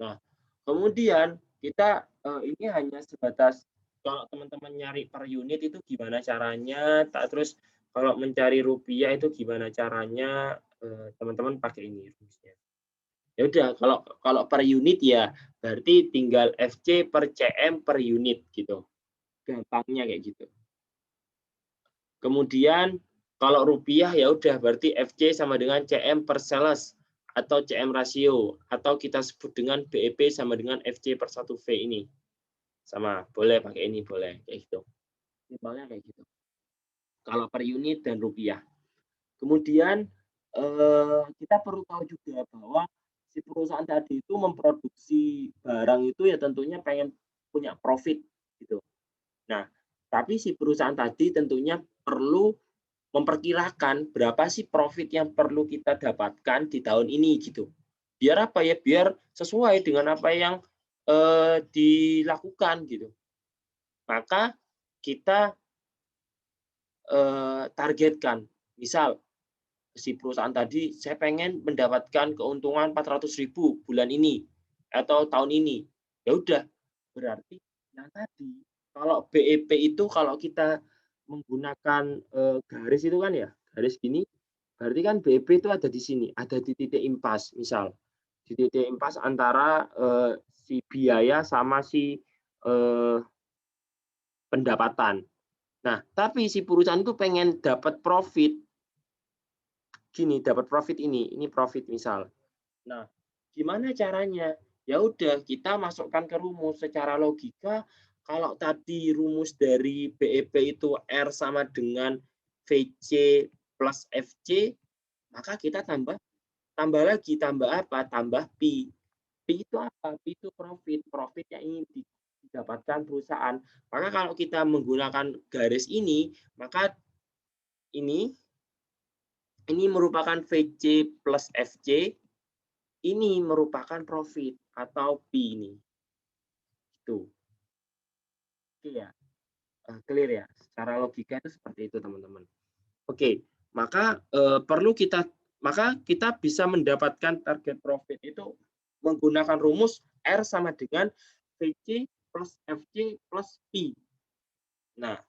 Nah, kemudian kita ini hanya sebatas kalau teman-teman nyari per unit itu gimana caranya, terus kalau mencari rupiah itu gimana caranya, teman-teman pakai ini rumusnya. Ya udah kalau kalau per unit ya berarti tinggal FC per CM per unit gitu, gampangnya kayak gitu. Kemudian kalau rupiah ya udah berarti FC sama dengan CM per sales atau CM rasio atau kita sebut dengan BEP sama dengan FC per 1V ini. Sama, boleh pakai ini boleh kayak gitu. Simpelnya kayak gitu. Kalau per unit dan rupiah. Kemudian kita perlu tahu juga bahwa si perusahaan tadi itu memproduksi barang itu ya tentunya pengen punya profit gitu. Nah, tapi si perusahaan tadi tentunya perlu memperkirakan berapa sih profit yang perlu kita dapatkan di tahun ini gitu. Biar apa ya? Biar sesuai dengan apa yang dilakukan gitu. Maka kita targetkan. Misal si perusahaan tadi, saya pengen mendapatkan keuntungan 400.000 bulan ini atau tahun ini. Ya udah, berarti yang tadi kalau BEP itu kalau kita menggunakan garis itu kan ya, garis gini, berarti kan BEP itu ada di sini, ada di titik impas, misal di titik impas antara si biaya sama si pendapatan. Nah, tapi si perusahaan itu pengen dapat profit gini, dapat profit ini profit misal. Nah, gimana caranya? Ya udah, kita masukkan ke rumus secara logika. Kalau tadi rumus dari BEP itu R sama dengan VC plus FC, maka kita tambah tambah lagi, tambah apa? Tambah Pi. Pi itu apa? Pi itu profit. Profit yang ingin didapatkan perusahaan. Maka kalau kita menggunakan garis ini, maka ini merupakan VC plus FC, ini merupakan profit atau P ini. Itu. Oke ya, clear ya. Secara logika itu seperti itu teman-teman. Oke, maka kita bisa mendapatkan target profit itu menggunakan rumus R sama dengan VC plus FC plus P. Nah,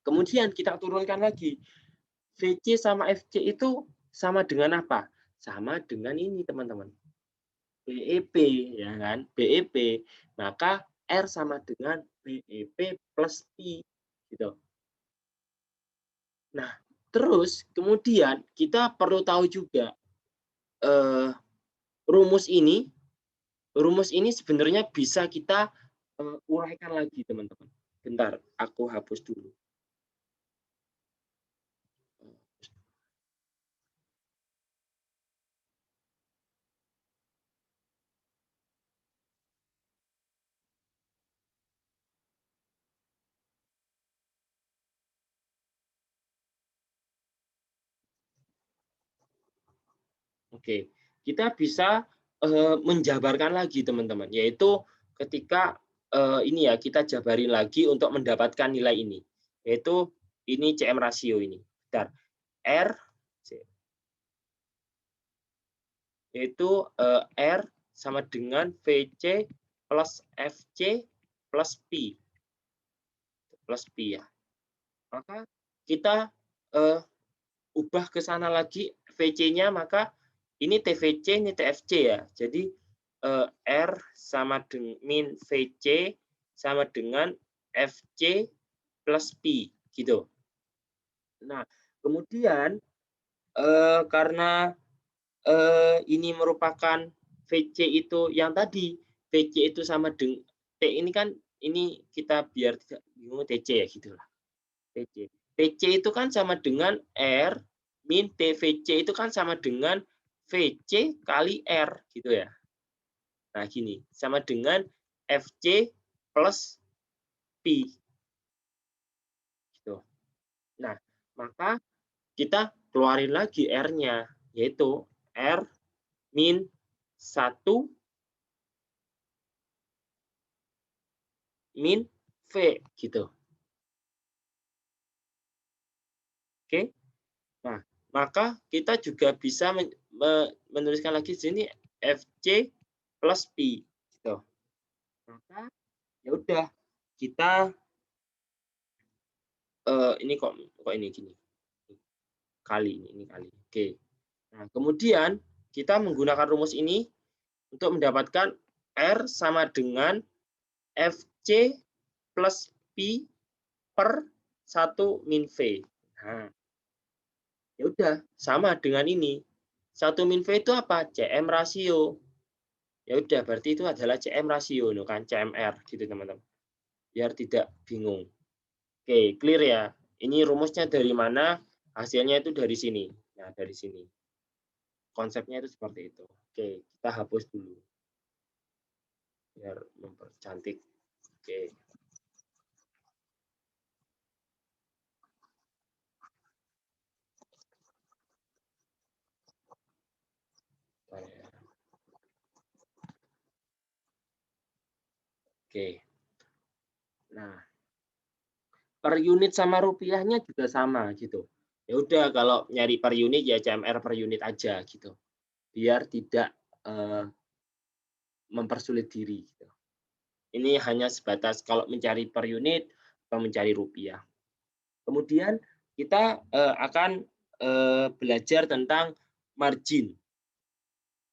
kemudian kita turunkan lagi. VC sama FC itu sama dengan apa? Sama dengan ini teman-teman. BEP ya kan, BEP, maka R sama dengan BEP plus I gitu. Nah, terus kemudian kita perlu tahu juga eh, rumus ini sebenarnya bisa kita uraikan lagi teman-teman. Bentar, aku hapus dulu. Oke, kita bisa menjabarkan lagi teman-teman, yaitu ketika ini ya kita jabarin lagi untuk mendapatkan nilai ini, yaitu ini CM rasio ini. Bentar, R yaitu R sama dengan VC plus FC plus P ya. Maka kita ubah ke sana lagi VC-nya, maka ini TVC, ini TFC ya. Jadi R sama dengan min VC sama dengan FC plus P gitu. Nah, kemudian karena ini merupakan VC itu yang tadi, VC itu sama dengan T ini kan ini kita biar tidak bingung TC ya gitulah. TC. TC itu kan sama dengan R min TVC itu kan sama dengan VC kali R gitu ya. Nah, gini, sama dengan FC plus P gitu. Nah, maka kita keluarin lagi R-nya, yaitu R min 1 min V gitu. Oke. Nah, maka kita juga bisa menuliskan lagi di sini FC plus P gitu. Maka ya udah kita ini kok ini gini. Kali ini kali. Oke. Nah, kemudian kita menggunakan rumus ini untuk mendapatkan R sama dengan FC plus P per 1 min V. Nah, ya udah sama dengan ini. 1 min V itu apa? CM rasio. Ya udah berarti itu adalah CM rasio no kan, CMR gitu teman-teman. Biar tidak bingung. Oke, clear ya. Ini rumusnya dari mana? Hasilnya itu dari sini. Nah, dari sini. Konsepnya itu seperti itu. Oke, kita hapus dulu. Biar mempercantik. Oke. Oke. Nah, per unit sama rupiahnya juga sama gitu. Ya udah kalau nyari per unit ya CMR per unit aja gitu. Biar tidak mempersulit diri gitu. Ini hanya sebatas kalau mencari per unit atau mencari rupiah. Kemudian kita akan belajar tentang margin.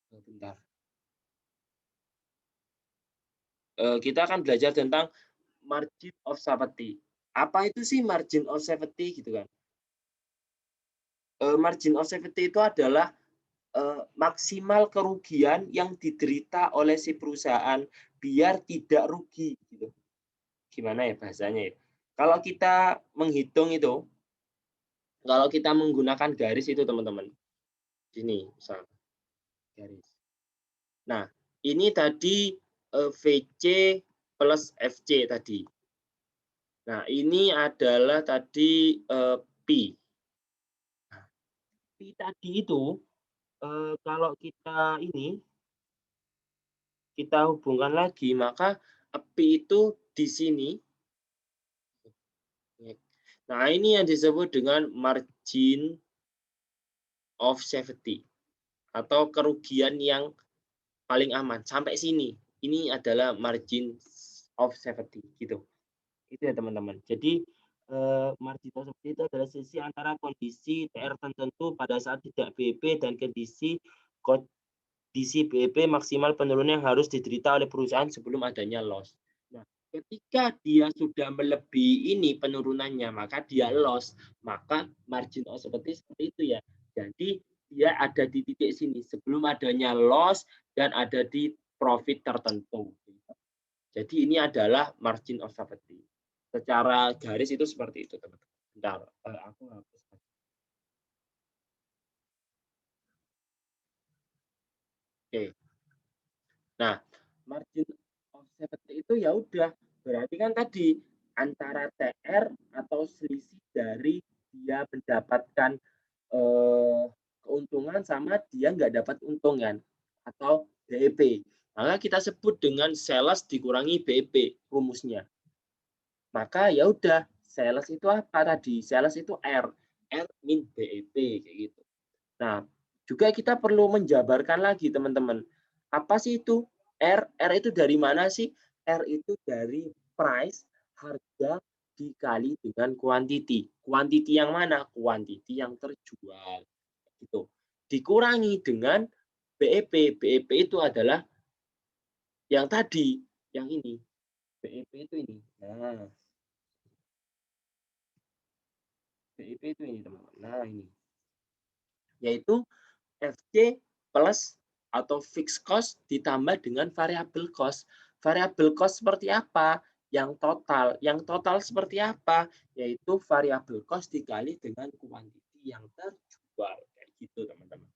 Bentar. Kita akan belajar tentang margin of safety. Apa itu sih margin of safety gitu kan? Margin of safety itu adalah maksimal kerugian yang diderita oleh si perusahaan biar tidak rugi gitu. Gimana ya bahasanya ya? Kalau kita menghitung itu, kalau kita menggunakan garis itu teman-teman, gini misal garis. Nah, ini tadi VC plus FC tadi. Nah, ini adalah tadi P. Nah, P tadi itu kalau kita ini kita hubungkan lagi, maka P itu di sini. Nah, ini yang disebut dengan margin of safety atau kerugian yang paling aman. Sampai sini, ini adalah margin of safety gitu. Itu ya teman-teman. Jadi margin of safety itu adalah sisi antara kondisi TR tertentu pada saat tidak BEP dan kondisi BEP maksimal penurunan yang harus diderita oleh perusahaan sebelum adanya loss. Nah, ketika dia sudah melebihi ini penurunannya, maka dia loss. Maka margin of safety seperti itu ya. Jadi dia ada di titik sini sebelum adanya loss dan ada di profit tertentu. Jadi ini adalah margin of safety. Secara garis itu seperti itu, teman-teman. Bentar, aku hapus. Oke. Nah, margin of safety itu ya udah berarti kan tadi antara TR atau selisih dari dia mendapatkan keuntungan sama dia nggak dapat untungan atau BEP. Maka kita sebut dengan sales dikurangi BEP rumusnya. Maka ya udah sales itu apa tadi? Sales itu R min BEP kayak gitu. Nah, juga kita perlu menjabarkan lagi teman-teman. Apa sih itu R? R itu dari mana sih? R itu dari price, harga dikali dengan quantity. Quantity yang mana? Quantity yang terjual. Gitu. Dikurangi dengan BEP. BEP itu adalah yang tadi, yang ini. BEP itu ini. Nah, BEP itu ini teman-teman. Nah, ini. Yaitu FC plus atau fixed cost ditambah dengan variable cost. Variable cost seperti apa? Yang total. Yang total seperti apa? Yaitu variable cost dikali dengan quantity yang terjual. Kayak gitu, teman-teman.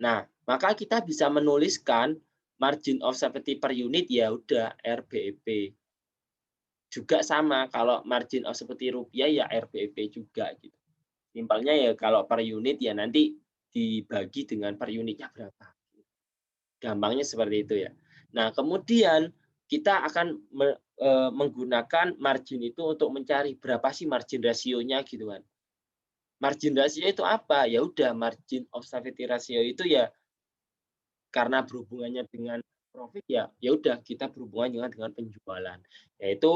Nah, maka kita bisa menuliskan margin of safety per unit ya udah RBEP. Juga sama kalau margin of safety rupiah ya RBEP juga gitu. Simpelnya ya kalau per unit ya nanti dibagi dengan per unitnya berapa. Gampangnya seperti itu ya. Nah, kemudian kita akan menggunakan margin itu untuk mencari berapa sih margin rasionya gitu kan. Margin rasio itu apa? Ya udah margin of safety ratio itu ya karena berhubungannya dengan profit ya udah kita berhubungan dengan penjualan, yaitu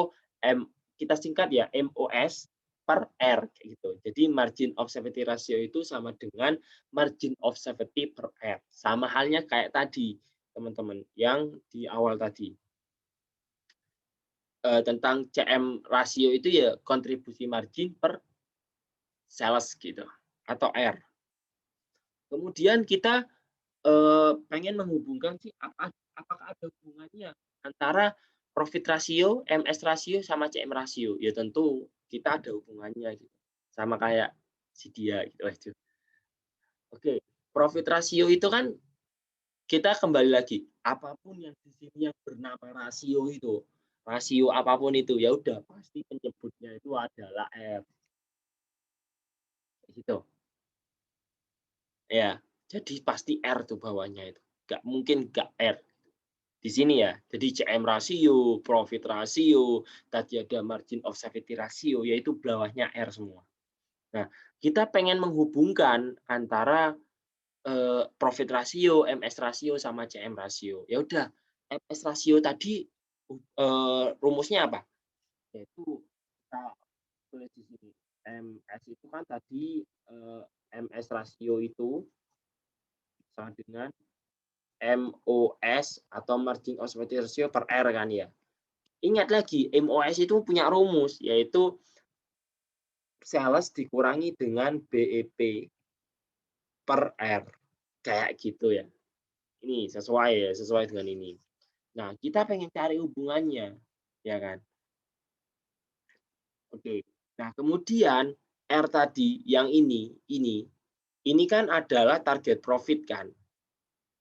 kita singkat ya MOS per R kayak gitu. Jadi margin of safety ratio itu sama dengan margin of safety per R. Sama halnya kayak tadi teman-teman yang di awal tadi. Tentang CM rasio itu ya kontribusi margin per sales gitu atau R. Kemudian kita pengen menghubungkan sih apakah ada hubungannya antara profit ratio, MS ratio sama CM ratio? Ya tentu kita ada hubungannya gitu. Sama kayak si dia gitu. Oke, profit ratio itu kan kita kembali lagi, apapun yang di sini yang bernama rasio itu, rasio apapun itu, ya udah pasti penyebutnya itu adalah R. Gitu. Ya, jadi pasti R tuh bawahnya itu. Nggak mungkin nggak R. Di sini ya, jadi CM rasio, profit rasio, tadi ada margin of safety ratio, yaitu bawahnya R semua. Nah, kita pengen menghubungkan antara profit rasio, MS rasio, sama CM rasio. Ya udah, MS rasio tadi rumusnya apa? Yaitu kita tulis di sini. MS itu kan tadi MS rasio itu sama dengan MOS atau margin of safety ratio per R kan ya. Ingat lagi, MOS itu punya rumus, yaitu sales dikurangi dengan BEP per R. Kayak gitu ya. Ini sesuai dengan ini. Nah, kita pengen cari hubungannya, ya kan? Oke. Nah, kemudian R tadi yang ini kan adalah target profit kan.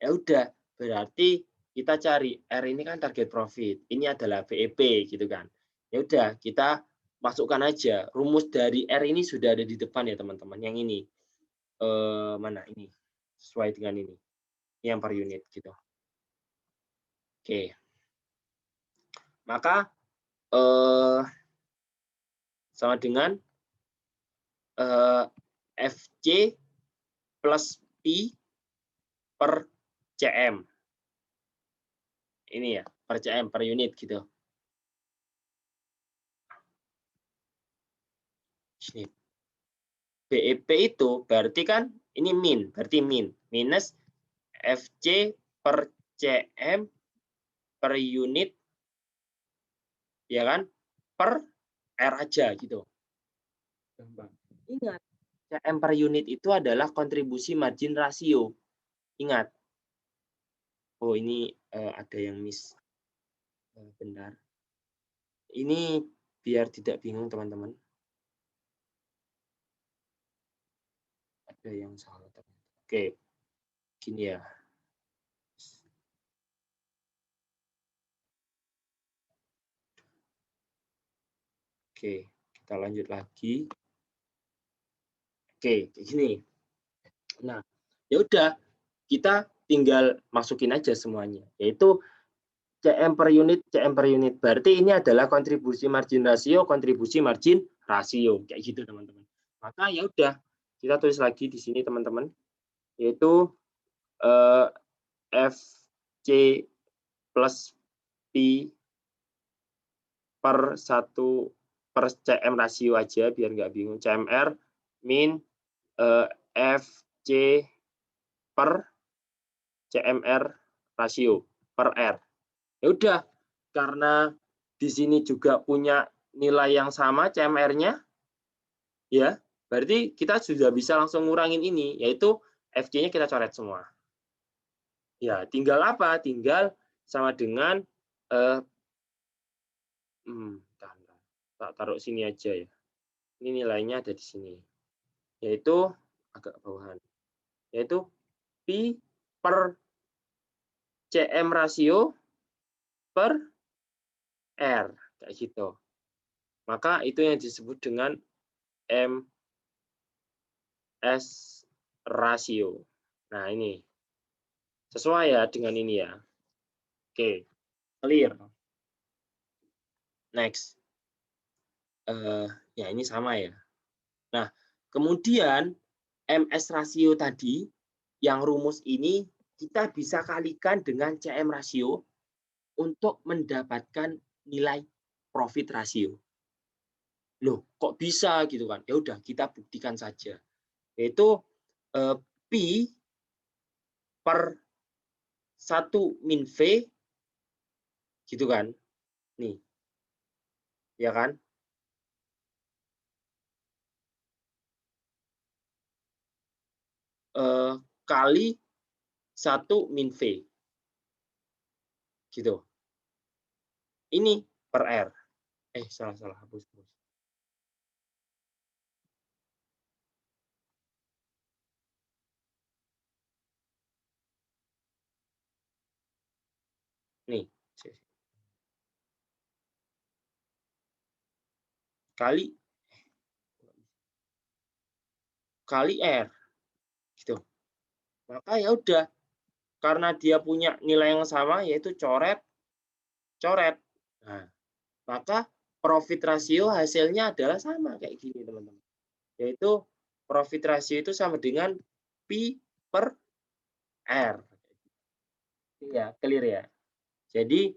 Ya udah, berarti kita cari R ini kan target profit. Ini adalah BEP gitu kan. Ya udah, kita masukkan aja rumus dari R ini sudah ada di depan ya teman-teman. Yang ini mana ini? Sesuai dengan ini. Ini yang per unit gitu. Oke. Maka sama dengan FC plus P per CM. Ini ya, per CM, per unit gitu. Sini. BEP itu berarti kan ini berarti minus FC per CM per unit, ya kan, per R aja gitu. Ingat, CM per unit itu adalah kontribusi margin rasio. Ingat. Oh, ini ada yang miss. Bentar. Ini biar tidak bingung teman-teman. Ada yang salah. Oke, gini ya. Oke, kita lanjut lagi. Oke, kayak gini. Nah, ya udah, kita tinggal masukin aja semuanya, yaitu CM per unit, CM per unit. Berarti ini adalah kontribusi margin rasio, kontribusi margin rasio, kayak gitu teman-teman. Maka ya udah, kita tulis lagi di sini teman-teman, yaitu FC plus P per 1 per CM rasio aja biar nggak bingung. CMR min FC per CMR rasio per R. Ya udah, karena di sini juga punya nilai yang sama CMR-nya, ya, berarti kita sudah bisa langsung ngurangin ini, yaitu FC-nya kita coret semua. Ya, tinggal apa? Tinggal sama dengan tak taruh sini aja ya. Ini nilainya ada di sini. Yaitu agak bawahan. Yaitu P per CM rasio per R kayak gitu. Maka itu yang disebut dengan MS rasio. Nah, ini sesuai ya dengan ini ya. Oke, clear. Next. Ya ini sama ya. Nah, kemudian MS rasio tadi yang rumus ini kita bisa kalikan dengan CM rasio untuk mendapatkan nilai profit rasio. Loh, kok bisa gitu kan? Ya udah kita buktikan saja. Yaitu P per 1 min V gitu kan. Nih, ya kan? Kali 1 min V. Gitu. Ini per R. Salah hapus. Nih, kali R gitu. Maka ya udah, karena dia punya nilai yang sama yaitu coret. Nah, maka profit rasio hasilnya adalah sama kayak gini, teman-teman. Yaitu profit rasio itu sama dengan P per R. Iya, clear ya. Jadi